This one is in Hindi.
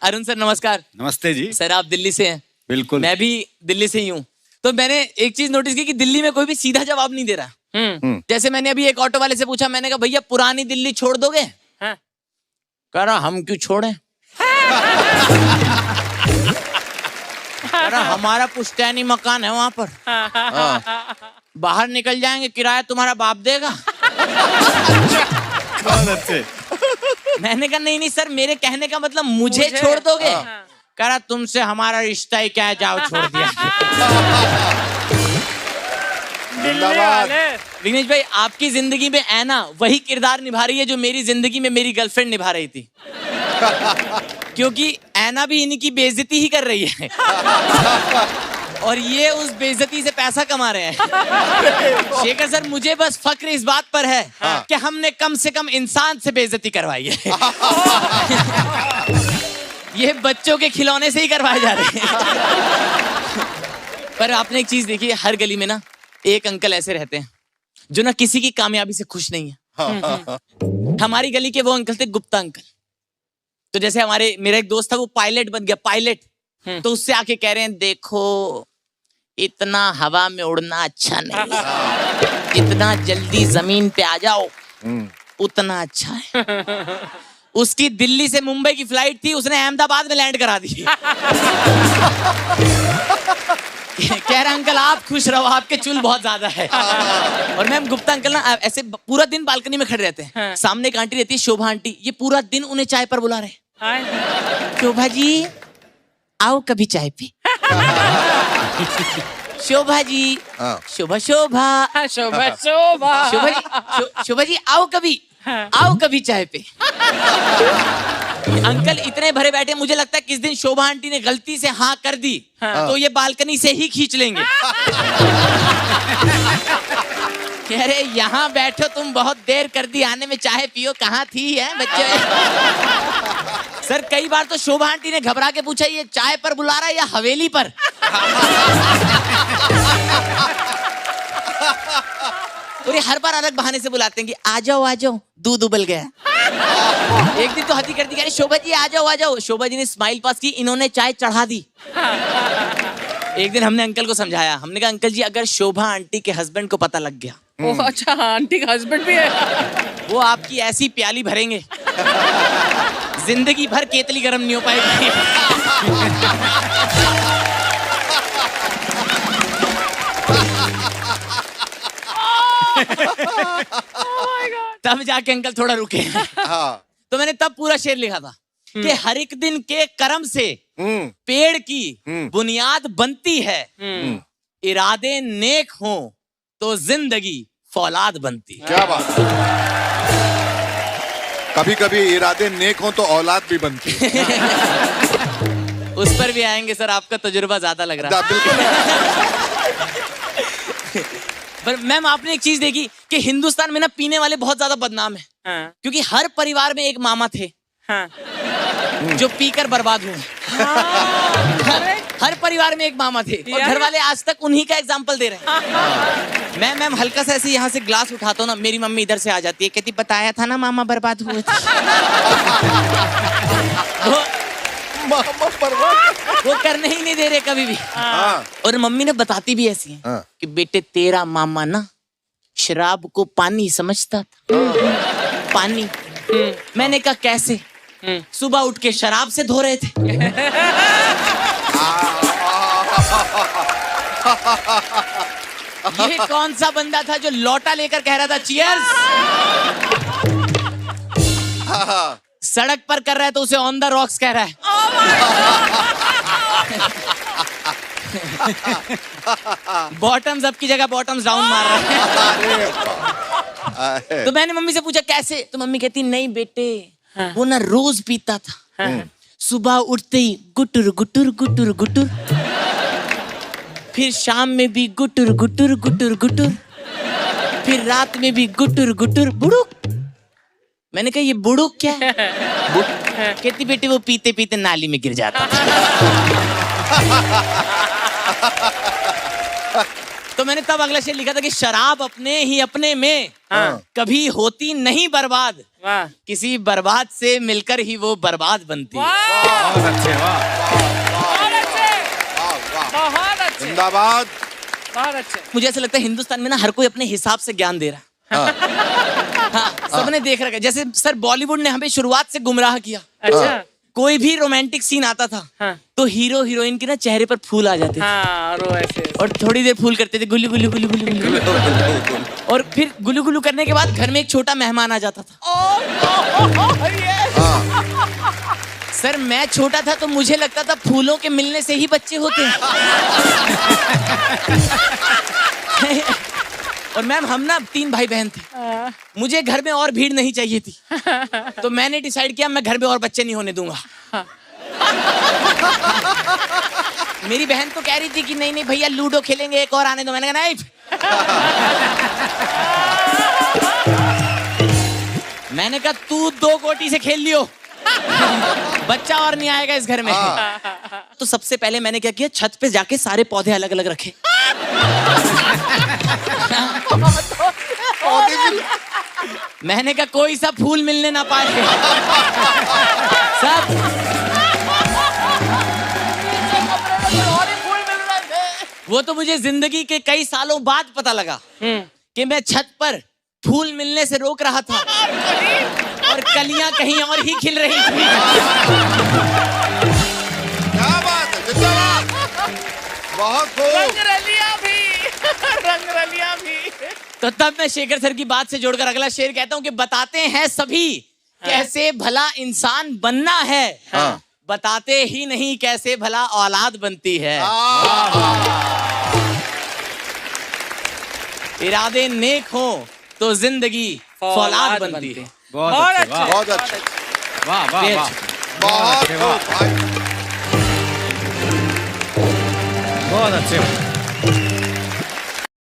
अरुण सर नमस्कार। नमस्ते जी। सर आप दिल्ली से हैं? बिल्कुल। मैं भी दिल्ली से ही हूँ। तो मैंने एक चीज नोटिस की कि दिल्ली में कोई भी सीधा जवाब नहीं दे रहा। जैसे मैंने अभी एक ऑटो वाले से पूछा, मैंने कहा भैया पुरानी दिल्ली छोड़ दोगे? हाँ। कह रहा हम क्यों छोड़ें? कह रहा हमारा पुश्तैनी मकान है वहां पर। बाहर निकल जाएंगे, किराया तुम्हारा बाप देगा। बहुत अच्छे। मैंने कहा नहीं नहीं सर, मेरे कहने का मतलब मुझे छोड़ दोगे? कह रहा तुमसे हमारा रिश्ता ही क्या है, जाओ छोड़ दिया। विनेश भाई, आपकी जिंदगी में ऐना वही किरदार निभा रही है जो मेरी जिंदगी में मेरी गर्लफ्रेंड निभा रही थी। क्योंकि ऐना भी इन्हीं की बेइज्जती ही कर रही है और ये उस बेइज्जती से पैसा कमा रहे हैं। शेखर सर, मुझे बस फक्र इस बात पर है कि हमने कम से कम इंसान से बेइज्जती करवाई है। ये बच्चों के खिलौने से ही करवाए जा रहे हैं। पर आपने एक चीज देखी है, हर गली में ना एक अंकल ऐसे रहते हैं जो ना किसी की कामयाबी से खुश नहीं है। हमारी गली के वो अंकल थे गुप्ता अंकल। तो जैसे मेरा एक दोस्त था, वो पायलट बन गया, पायलट। तो उससे आके कह रहे हैं देखो इतना हवा में उड़ना अच्छा नहीं है, जितना जल्दी जमीन पे आ जाओ उतना अच्छा है। उसकी दिल्ली से मुंबई की फ्लाइट थी, उसने अहमदाबाद में लैंड करा दी। कह रहा अंकल आप खुश रहो, आपके चुल बहुत ज्यादा है। और मैम गुप्ता अंकल ना ऐसे पूरा दिन बालकनी में खड़े रहते हैं। सामने एक आंटी रहती है, शोभा आंटी, ये पूरा दिन उन्हें चाय पर बुला रहे। शोभा जी आओ कभी चाय पे। शोभा जी, शोभा शोभा शोभा शोभा शोभा जी, शोभा जी आओ कभी चाय पे। अंकल इतने भरे बैठे, मुझे लगता है किस दिन शोभा आंटी ने गलती से हाँ कर दी तो ये बालकनी से ही खींच लेंगे। कह रहे यहाँ बैठो तुम, बहुत देर कर दी आने में, चाय पियो, कहाँ थी है बच्चे। सर कई बार तो शोभा आंटी ने घबरा के पूछा ये चाय पर बुला रहा है या हवेली पर। और ये हर बार अलग बहाने से बुलाते हैं कि आ जाओ दूध उबल गया। एक दिन तो हदी कर दी, कह रही शोभा जी आ जाओ। शोभा जी ने स्माइल पास की, इन्होंने चाय चढ़ा दी। एक दिन हमने अंकल को समझाया, हमने कहा अंकल जी अगर शोभा आंटी के हस्बैंड को पता लग गया। ओह अच्छा, आंटी का हस्बैंड भी है। वो आपकी ऐसी प्याली भरेंगे जिंदगी भर केतली गर्म नहीं हो पाएगी। तब जाके अंकल थोड़ा रुके। तो मैंने तब पूरा शेर लिखा था कि हर एक दिन के कर्म से पेड़ की बुनियाद बनती है, इरादे नेक हो तो जिंदगी फौलाद बनती है। क्या बात। कभी कभी इरादे नेक हो तो औलाद भी बनती है। उस पर भी आएंगे सर, आपका तजुर्बा ज्यादा लग रहा है। बिल्कुल। पर मैम आपने एक चीज देखी कि हिंदुस्तान में ना पीने वाले बहुत ज्यादा बदनाम है। क्योंकि हर परिवार में एक मामा थे जो पीकर बर्बाद हुए। हर परिवार में एक मामा थे और घर वाले आज तक उन्हीं का एग्जाम्पल दे रहे हैं। मैम हल्का सा ऐसे यहाँ से ग्लास उठाता हूँ ना, मेरी मम्मी इधर से आ जाती है, कहती बताया था ना मामा बर्बाद हुए थे। वो करने ही नहीं दे रहे कभी भी। और मम्मी ने बताती भी ऐसी है कि बेटे तेरा मामा ना शराब को पानी समझता था। पानी। मैंने कहा कैसे? सुबह उठ के शराब से धो रहे थे। ये कौन सा बंदा था जो लोटा लेकर कह रहा था चीयर्स? सड़क पर कर रहा है तो उसे ऑन द रॉक्स कह रहा है। बॉटम्स अप की जगह बॉटम्स डाउन मार रहा है। तो मैंने मम्मी से पूछा कैसे? तो मम्मी कहती नहीं बेटे, वो ना रोज पीता था। सुबह उठते ही गुटुर गुटुर गुटुर गुटुर, फिर शाम में भी गुटुर गुटुर गुटुर गुटुर, फिर रात में भी गुटुर गुटुर बुड़ुक। मैंने कहा ये बुड़ुक क्या है? कहती बेटी वो पीते पीते नाली में गिर जाता था। तो मैंने तब अगला शेर लिखा था कि शराब अपने ही अपने में कभी होती नहीं बर्बाद, वाह किसी बर्बाद से मिलकर ही वो बर्बाद बनती है। वाह बहुत अच्छे, वाह। बहुत अच्छे वाह वाह बहुत अच्छे जिंदाबाद। बहुत अच्छे। मुझे ऐसा लगता है हिंदुस्तान में ना हर कोई अपने हिसाब से ज्ञान दे रहा है। हाँ, सबने देख रखा है। जैसे सर बॉलीवुड ने हमें शुरुआत से गुमराह किया। अच्छा कोई भी रोमांटिक सीन आता था हाँ तो हीरो हीरोइन के ना चेहरे पर फूल आ जाते थे हाँ और वो ऐसे और थोड़ी देर फूल करते थे, गुल्लू गुल्लू गुल्लू गुल्लू गुल्लू, और फिर गुल्लू गुल्लू करने के बाद घर में एक छोटा मेहमान आ जाता था। सर मैं छोटा था तो मुझे लगता था फूलों के मिलने से ही बच्चे होते हैं। और मैम हम ना 3 भाई बहन थे, मुझे घर में और भीड़ नहीं चाहिए थी, तो मैंने डिसाइड किया मैं घर में और बच्चे नहीं होने दूंगा। मेरी बहन तो कह रही थी कि नहीं नहीं भैया लूडो खेलेंगे, एक और आने दो। मैंने कहा नहीं। मैंने कहा तू 2 गोटी से खेल लियो, बच्चा और नहीं आएगा इस घर में। तो सबसे पहले मैंने क्या किया, छत पे जाके सारे पौधे अलग अलग रखे। मैंने कहा कोई सा फूल मिलने ना पाए। सब वो तो मुझे जिंदगी के कई सालों बाद पता लगा कि मैं छत पर फूल मिलने से रोक रहा था और कलियां कहीं और ही खिल रही थी। क्या बात है, जिंदाबाद। बहुत खूब। रंगरलिया भी रंगरलिया भी। तो तब मैं शेखर सर की बात से जोड़कर अगला शेर कहता हूं कि बताते हैं सभी कैसे भला इंसान बनना है, बताते ही नहीं कैसे भला औलाद बनती है। इरादे नेक हो तो जिंदगी फौलाद बनती है। बहुत अच्छे, वाह। बहुत अच्छे। वाह वाह वाह। बहुत अच्छे, वाह। खूब भाई। बहुत अच्छे।